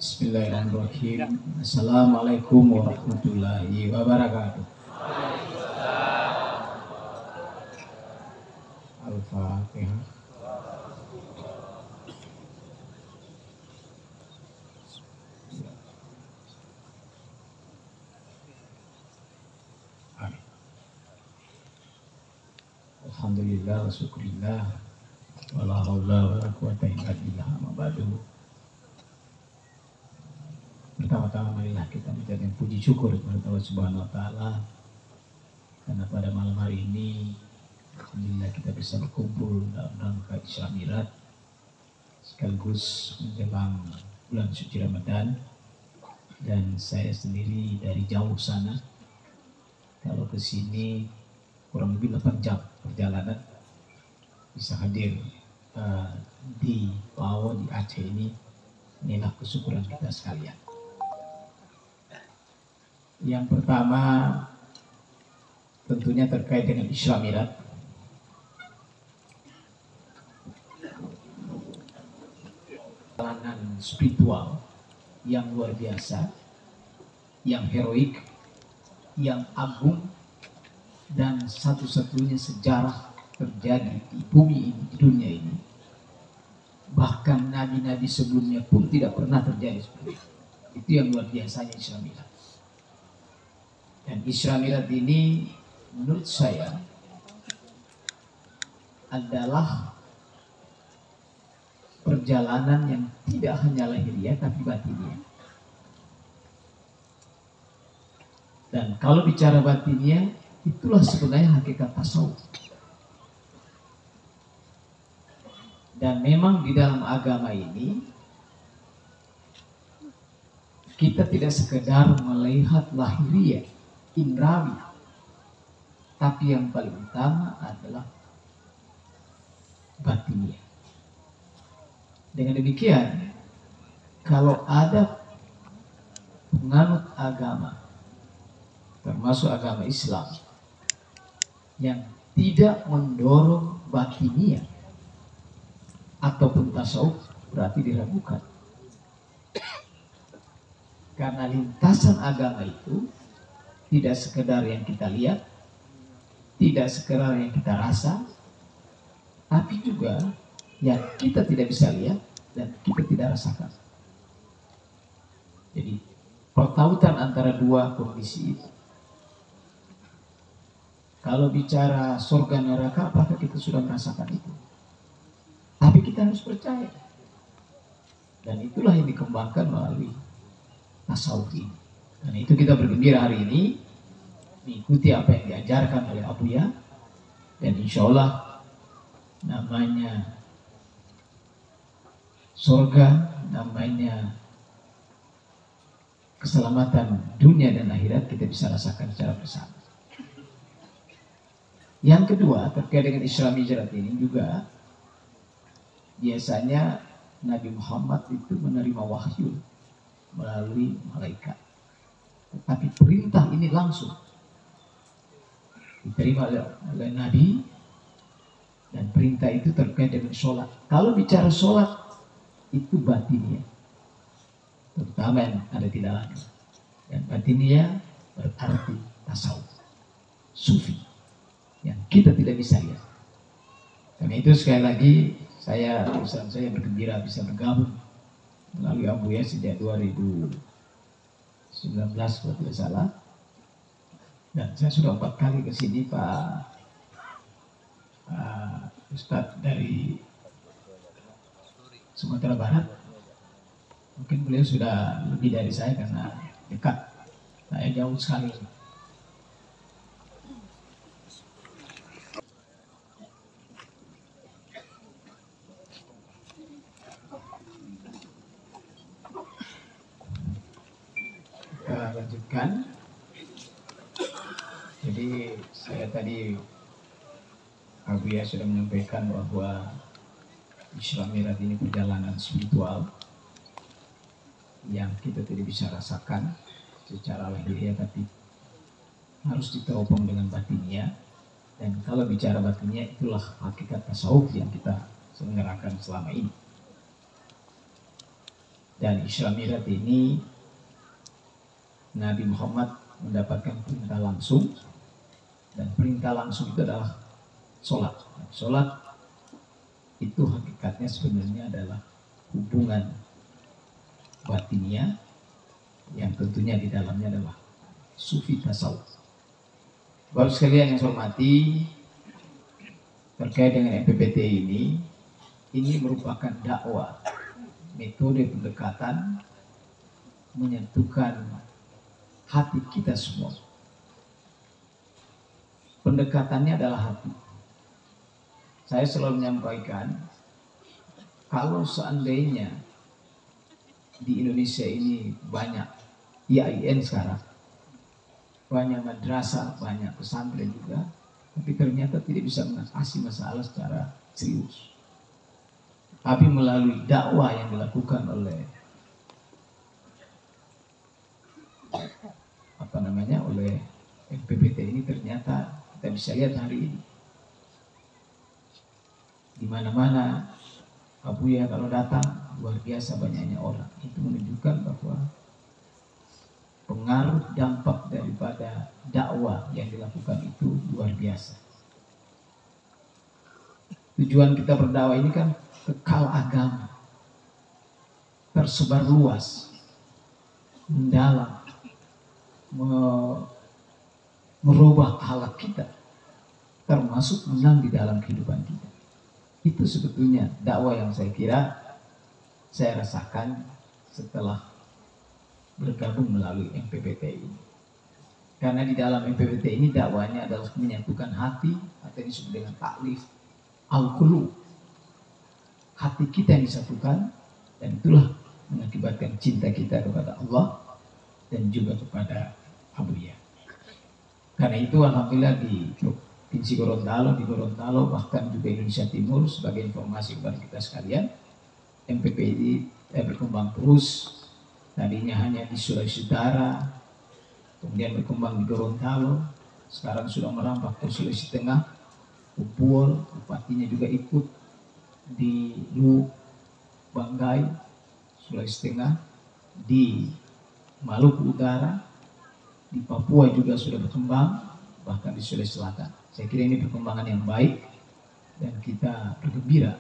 Bismillahirrahmanirrahim. Assalamualaikum warahmatullahi wabarakatuh. Al-Fatihah. Alhamdulillah wa syukurillah wa la haula wa la quwata illa billah, amma ba'du. Pertama-tama marilah kita menjadikan puji syukur kepada Allah Subhanahu wa taala karena pada malam hari ini alhamdulillah kita bisa berkumpul dalam rangka Isra Mi'raj sekaligus menjelang bulan suci Ramadan. Dan saya sendiri dari jauh sana, kalau ke sini kurang lebih 8 jam perjalanan, bisa hadir di Pawon, di Aceh ini. Inilah kesyukuran kita sekalian. Yang pertama tentunya terkait dengan Isra Mi'raj. Perjalanan spiritual yang luar biasa, yang heroik, yang agung, dan satu-satunya sejarah terjadi di bumi ini, di dunia ini. Bahkan nabi-nabi sebelumnya pun tidak pernah terjadi seperti itu. Itu yang luar biasanya Isra Mi'raj. Dan Isra Mi'raj ini menurut saya adalah perjalanan yang tidak hanya lahiriah tapi batiniah. Dan kalau bicara batiniah, itulah sebenarnya hakikat tasawuf. Dan memang di dalam agama ini kita tidak sekedar melihat lahiriah, indrawi, tapi yang paling utama adalah batiniah. Dengan demikian, kalau ada penganut agama, termasuk agama Islam, yang tidak mendorong batiniah ataupun tasawuf, berarti diragukan. Karena lintasan agama itu tidak sekedar yang kita lihat, tidak sekedar yang kita rasa, tapi juga yang kita tidak bisa lihat dan kita tidak rasakan. Jadi pertautan antara dua kondisi itu. Kalau bicara surga neraka, apakah kita sudah merasakan itu? Tapi kita harus percaya. Dan itulah yang dikembangkan melalui tasawuf ini. Dan itu kita bergembira hari ini mengikuti apa yang diajarkan oleh Abuya. Dan insya Allah namanya surga, namanya keselamatan dunia dan akhirat kita bisa rasakan secara bersama. Yang kedua terkait dengan Isra Mi'raj ini juga biasanya Nabi Muhammad itu menerima wahyu melalui malaikat. Tetapi perintah ini langsung diterima oleh Nabi, dan perintah itu terkait dengan sholat. Kalau bicara sholat itu batiniah, terutama yang ada di dalamnya. Dan batiniah berarti tasawuf, sufi, yang kita tidak bisa lihat. Karena itu sekali lagi saya bergembira bisa bergabung melalui Abuya sejak 2019 kalau tidak salah. Dan saya sudah 4 kali ke sini Pak Ustadz dari Sumatera Barat. Mungkin beliau sudah lebih dari saya karena dekat. Saya jauh sekali. Kita lanjutkan. Jadi saya tadi Abuya sudah menyampaikan bahwa Isra Mi'raj ini perjalanan spiritual yang kita tidak bisa rasakan secara lahiriah, tapi harus diteropong dengan batiniah. Dan kalau bicara batiniah, itulah hakikat tasawuf yang kita selenggarakan selama ini. Dan Isra Mi'raj ini Nabi Muhammad mendapatkan perintah langsung, dan perintah langsung itu adalah sholat. Sholat itu hakikatnya sebenarnya adalah hubungan batinnya yang tentunya di dalamnya adalah sufi tasawuf. Bapak sekalian yang saya hormati, terkait dengan MPPT ini merupakan dakwah, metode pendekatan menyentuhkan hati kita semua. Pendekatannya adalah hati. Saya selalu menyampaikan, kalau seandainya di Indonesia ini banyak IAIN sekarang, banyak madrasah, banyak pesantren juga, tapi ternyata tidak bisa mengatasi masalah secara serius. Tapi melalui dakwah yang dilakukan oleh oleh MPPT ini, ternyata kita bisa lihat hari ini di mana-mana Abu ya kalau datang luar biasa banyaknya orang. Itu menunjukkan bahwa pengaruh dampak daripada dakwah yang dilakukan itu luar biasa. Tujuan kita berdakwah ini kan kekal agama, tersebar luas, mendalam, merubah akhlak kita, termasuk menang di dalam kehidupan kita. Itu sebetulnya dakwah yang saya kira saya rasakan setelah bergabung melalui MPPT ini. Karena di dalam MPPT ini dakwahnya adalah menyatukan hati, atau yang disebut dengan taklif al-qulub. Hati kita yang disatukan, dan itulah mengakibatkan cinta kita kepada Allah dan juga kepada Abuya. Karena itu alhamdulillah di Provinsi Gorontalo, di Gorontalo, bahkan juga Indonesia Timur, sebagai informasi kepada kita sekalian, MPPT berkembang terus. Tadinya hanya di Sulawesi Utara, kemudian berkembang di Gorontalo, sekarang sudah merambah ke Sulawesi Tengah, Upul, bupatinya juga ikut di Lu Banggai, Sulawesi Tengah, di Maluku Utara, di Papua juga sudah berkembang, bahkan di Sulawesi Selatan. Saya kira ini perkembangan yang baik, dan kita bergembira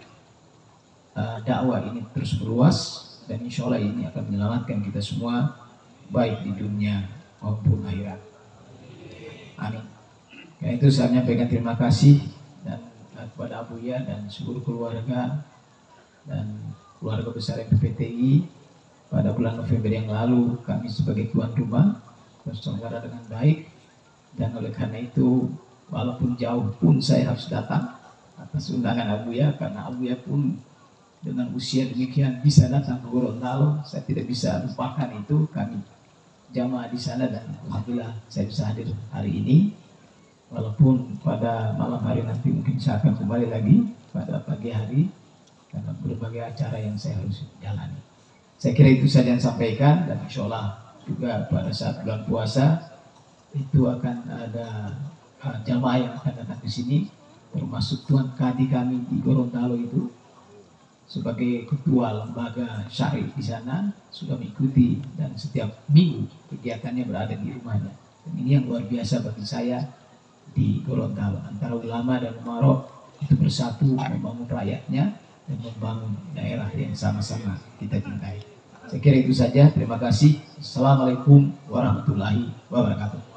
dakwah ini terus berluas, dan insya Allah ini akan menyelamatkan kita semua, baik di dunia maupun akhirat. Amin. Karena itu saya menyampaikan terima kasih dan kepada Abuya dan seluruh keluarga dan keluarga besar MPPTI. Pada bulan November yang lalu kami sebagai tuan rumah berselenggara dengan baik, dan oleh karena itu walaupun jauh pun saya harus datang atas undangan Abuya, karena Abuya pun dengan usia demikian bisa datang ke Gorontalo. Saya tidak bisa lupakan itu, kami jamaah di sana, dan alhamdulillah saya bisa hadir hari ini. Walaupun pada malam hari nanti mungkin saya akan kembali lagi pada pagi hari karena berbagai acara yang saya harus jalani. Saya kira itu saja yang sampaikan, dan insya Allah juga pada saat bulan puasa itu akan ada jamaah yang akan datang ke sini, termasuk Tuan Kadi kami di Gorontalo itu sebagai ketua lembaga syar'i di sana sudah mengikuti, dan setiap minggu kegiatannya berada di rumahnya. Dan ini yang luar biasa bagi saya di Gorontalo, antara ulama dan umarok itu bersatu membangun rakyatnya dan membangun daerah yang sama-sama kita cintai. Saya kira itu saja. Terima kasih. Assalamualaikum warahmatullahi wabarakatuh.